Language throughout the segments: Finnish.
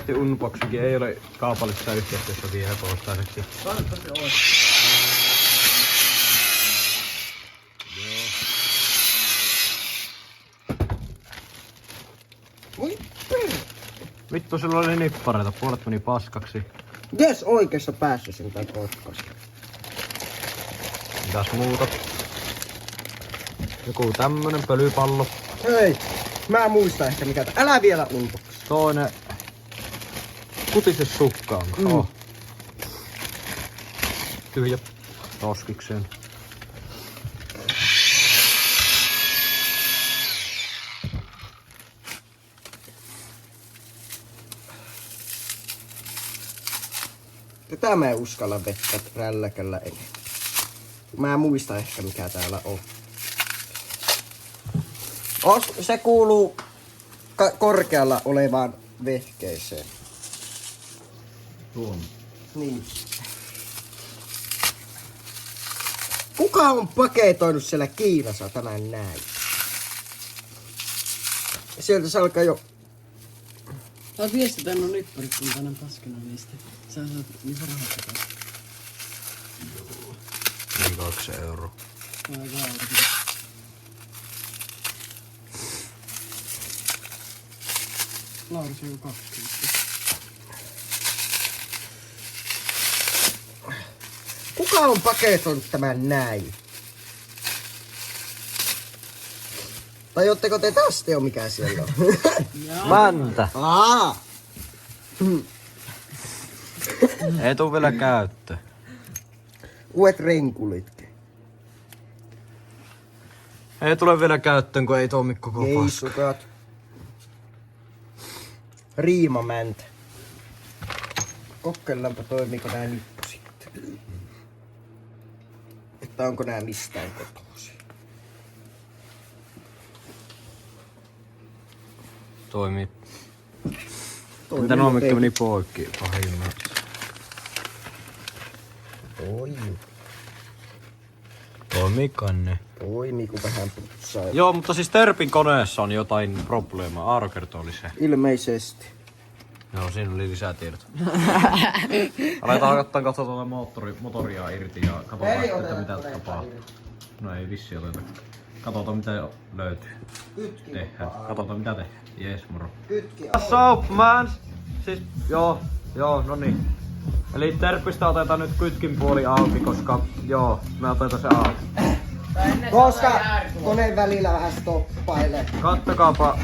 oikeasti unboxikin ei ole kaupallisessa yhteistyössä vielä toistaiseksi. Toivottavasti ois. Oi perä. Vittu, sillä oli nippareita, puolet meni paskaksi. Jes, oikeassa päässä sen tai potkasta. Mitäs muuta? Joku tämmönen pölypallo. Hei, mä muistan ehkä mikä älä vielä unbox. Toinen kutise sukkaan. Oh. Tyhjä roskikseen. Tätä mä en uskalla vettä rälläkällä enemmän. Mä muistan ehkä mikä täällä on. Se kuuluu korkealla olevaan vehkeeseen. Tuon. Niin. Kuka on paketoinut siellä Kiinassa tämän näin? Sieltä se alkaa jo... Saat viestitä mun nipparit, kun tänään paskana viesti. Sä saat niitä rahat takaisin. Niin 2 euroa. Vai valta. Lauri, se on 20. Kuka on paketoinut tämän näin? Tai ootteko te tästä jo mikä siellä on? Mäntä! Aa! Ei tuu vielä käyttö. Uudet renkulitkin. Ei tule vielä käyttöön, kun ei toimi koko Ei paska. sukat. Riimamäntä. Kokeillaanpa toimiiko nää nippu sitten. Että onko nää mistään kotoisin. Toimii. Mitä nuo mikki meni poikki pahimmaksi? Oi. Toimii kanne. Toimii kun vähän putsaa. Joo, mutta siis Terpin koneessa on jotain probleemaa. Aaro kertoi se. Ilmeisesti. Joo, siinä oli lisätiedot. Aletaan katsoa tuota motoria irti ja katsotaan sitten mitä tapahtuu. No ei vissi oteta. Katsotaan mitä löytyy. Tehdään. Katsotaan mitä tehdään. Jees, moro. Kytki. So, man. Siis, joo, no niin. Eli Terpistä otetaan nyt kytkin puoli auki, koska joo, me otetaan se auki. Koska koneen välillä vähän stoppailee. Kattokaapa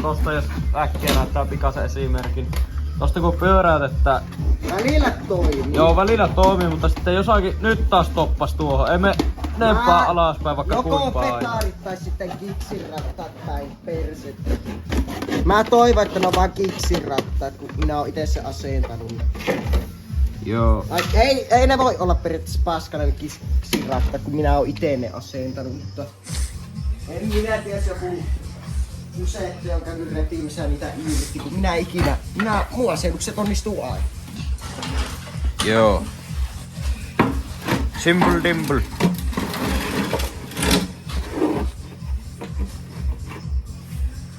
tosta, jos äkkiä näyttää pikaisen esimerkin. Tosta kun pyöräytettä... Välillä toimii. Joo, välillä toimii, mutta sitten jossakin nyt taas toppas tuohon. Emme nempaa alaspäin vaikka joko kuinka aina. petaarit tai sitten kiksirattaat päin persettä. Mä toivon, että ne on vaan kiksirattaat, kun minä oon ite se asentanut. Joo. Ei ne voi olla periaatteessa paskanen kiksirattaat, kun minä oon ite ne asentanut, mutta... En minä tiedä, jos joku museetti on käynyt repimisään niitä irti, kun mua asennukset onnistuu aina. Joo. Simple dimple.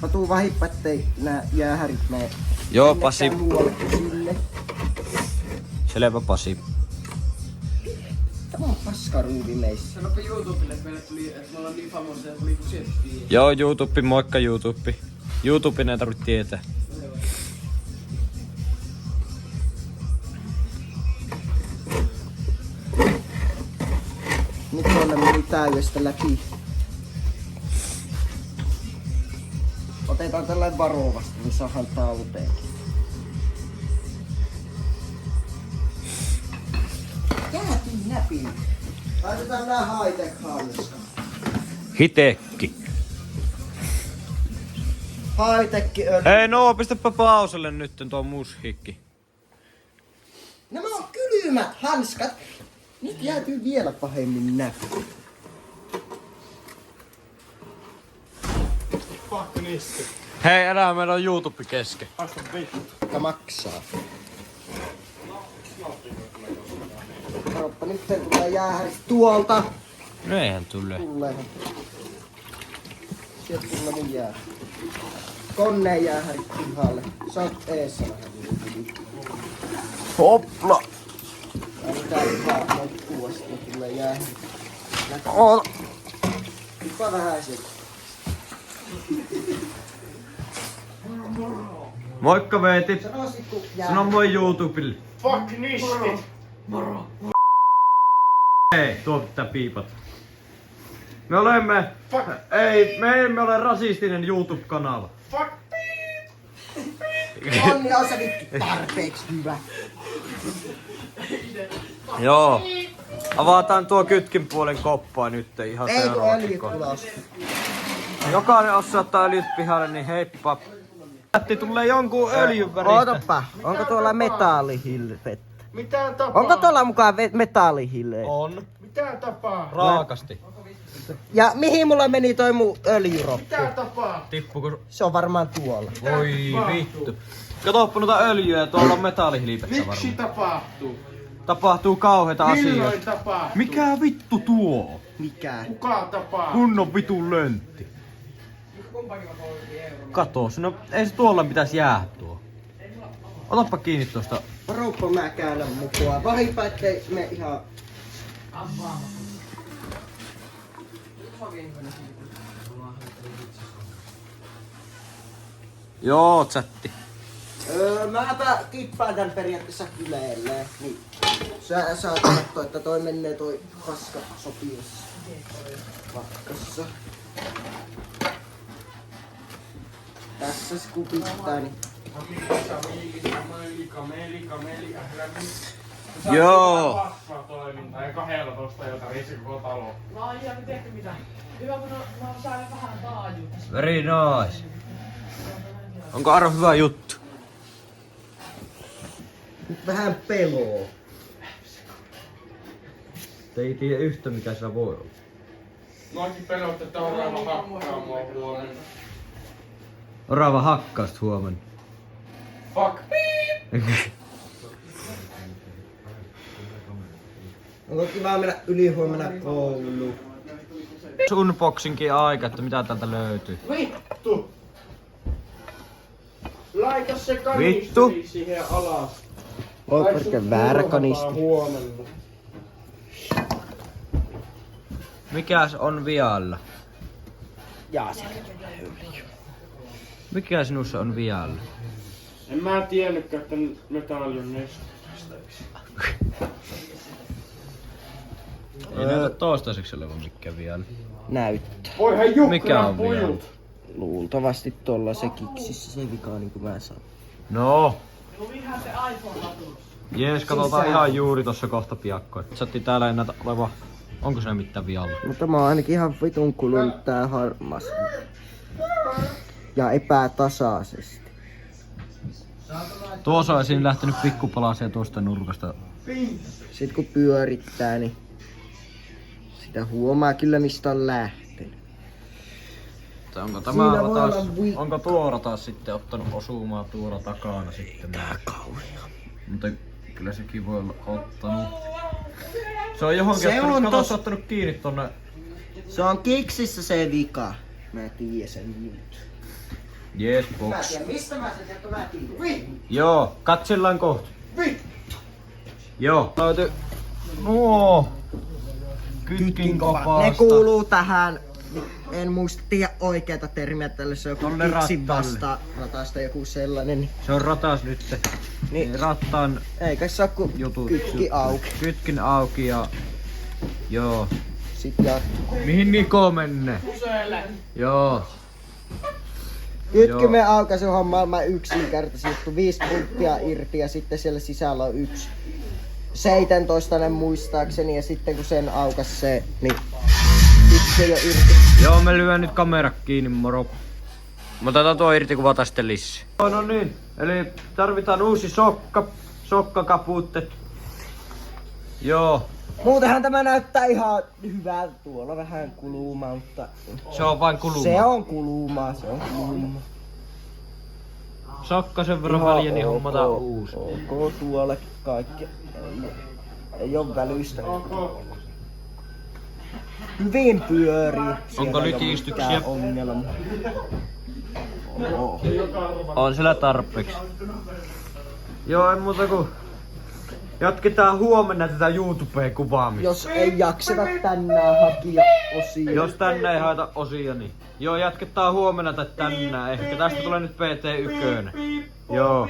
Mä tuun vaan hippa, ettei nää jäähärit mene. Joo, Pasi. Muualle kuin sille. Selvä Pasi. Tämä on paskaruuvi meissä. Sanoppa YouTubelle, että meille tuli, että me ollaan niin famoisia, että tuli kusiettiin. Joo, YouTube, moikka YouTube. YouTuben ei tarvitse tietää. Nyt tuonne meni täydestä läpi. Otetaan tällainen varovasti, niin saadaan talteenkin. Jäätiin näpin. Laitetaan nää high-tech hanskat. Hitekki. High-tech öljy. Hei no, pistäpä pauselle nyt tuo musiikki. Nämä on kylmät hanskat. Nyt jäätyy vielä pahemmin näppi. Pakko niistä. Hei, älä meillä on YouTube kesken. Asta vittu. Joka maksaa. Karoppa nyt se tulee jäähäris tuolta. No eihän tule. Tulee. Sieltä kyllä mun jää. koneen jäähärit pihalle. Sä oot eessä vähän. Hopla! Ja nyt tää ihan loppuu asti tulee jäähärit. On. Tippa vähän sieltä. Moikka Veeti. Sano sit kun Sano moi YouTubelle. Fuck nisti! Ei, tuo pitää piipata. Me olemme... me emme ole rasistinen YouTube-kanava. Fuck! Onni on se nyt tarpeeksi hyvä. Joo. Avataan tuo kytkin puolen koppaa nyt ihan Ei kun seuraavaksi. öljyt ulos. Jokainen osaa ottaa öljyt pihalle, niin heippa. Jätti tulee jonkun öljyn väristä. Ootapa, onko tuolla metallihilvettä? Mitä tapaa? Onko tuolla mukaan metallihilve? On. Mitä tapaa? Raakasti. Ja mihin mulla meni toi mun öljyroppu? Mitä tapaa? Tippuko? Se on varmaan tuolla. Voi vittu. Katoppa noita öljyä, tuolla on metallihilipettä Miksi varmaan. tapahtuu? Tapahtuu kauheita Milloin asioita. tapahtuu? Mikä vittu tuo? Mikä? Kuka tapaa? Kunnon vitun löntti. Katos, no ei se tuolla pitäisi jäädä tuo. Otappa kiinni tosta. Varouppa mä käännän mukaan. Vahinpa ettei me ihan... Joo, chatti. Mäpä kippaan tän periaatteessa kyleelle. Niin. Sä saat katsoa, että toi menee toi paska sopiessa. Pakkassa. Tässä se kun pitää, niin... Joo. Vassatoiminta ja 12 jota risikko talo. No ihan tiedätkö mitä? Hyvä kun mä saan vähän taajuutta. Very nice. Onko Aro hyvä juttu? Nyt vähän peloo. Ei tiedä yhtä mikä sillä voi olla. Noikin pelotte, että orava hakkaa mua huomenna. Orava hakkaast huomenna. Fuck! Onko kiva mennä ylihuomenna kouluun? Unboxingin aika, että mitä täältä löytyy. Vittu! Laita se Vittu. kanisteri siihen alas. Voi Ai, perkele sun väärä turvataan kanisti. huomenna. Mikäs on vialla? Jaa se. Mikä sinussa on vialla? En mä tiennytkään, että metalli on neste. Ei näytä toistaiseksi olevan mikään vialla. Näyttää. Voihan Mikä Jukran on vielä? pujut. Luultavasti tolla se kiksissä se vika niin kuin mä saan. No. Luvihan se iPhone-latuus. Jees, katsotaan ihan juuri tossa kohta piakkoin. Chatti täällä ei näytä oleva. Onko se mitään vialla? Mutta mä oon ainakin ihan vitun kulunut tää harmas. Ja epätasaisesti. Tuossa olisi lähtenyt pikkupalasia tuosta nurkasta. Sitten kun pyörittää, niin sitä huomaa kyllä mistä on lähtenyt. Tai onko Siinä tämä voi taas, olla onko tuora taas sitten ottanut osumaa tuolla takana sitten? Tää kauhea. Mutta kyllä sekin voi olla ottanut. Se on johonkin Se ottanut, on kato, tos- se on ottanut kiinni tonne. Se on kiksissä se vika. Mä tiedän sen nyt. Jees, Mä box. tiedän mistä mä sen tiedän, mä tiedän. Joo, katsellaan kohta. Joo, löytyy nuo kytkin kopaasta. Ne kuuluu tähän. En muista tiedä oikeeta termiä tälle, se on joku Tolle kiksin rattaalle. vasta ratasta joku sellainen. Se on ratas nyt. Niin. Rattaan Eikä se oo ku jutut. kytki auki. Kytkin auki ja... Joo. Sitten jatkuu. Mihin Niko menne? Joo. Kytkimen aukaisu on maailman yksinkertaisin juttu. 5 pulttia irti ja sitten siellä sisällä on yksi 17 muistaakseni ja sitten kun sen aukas se, niin yksi ei oo irti. Joo, me lyön nyt kamera kiinni, moro. Mä otetaan tuo irti, kuvata sitten lisää. No niin, eli tarvitaan uusi sokkakaputte. Joo, Muutenhan tämä näyttää ihan hyvältä. Tuolla vähän kulumaa, mutta se on vain kuluma. se on kulumaa, se on kulumaa. Sokka sen verran Ihan väliä, niin ok, hommataan uusi. Ok, tuollakin kaikki. Ei oo välystä. Hyvin pyörii. Siellä Onko ei oo lytistyksiä? mikään ongelma. On sillä tarpeeksi. Joo, ei muuta kuin jatketaan huomenna tätä YouTubeen kuvaamista. Jos ei jakseta tänään hakia osia. Jos tänne ei haeta osia, niin joo, jatketaan huomenna tai tänään. Ehkä tästä tulee nyt PT1. Joo.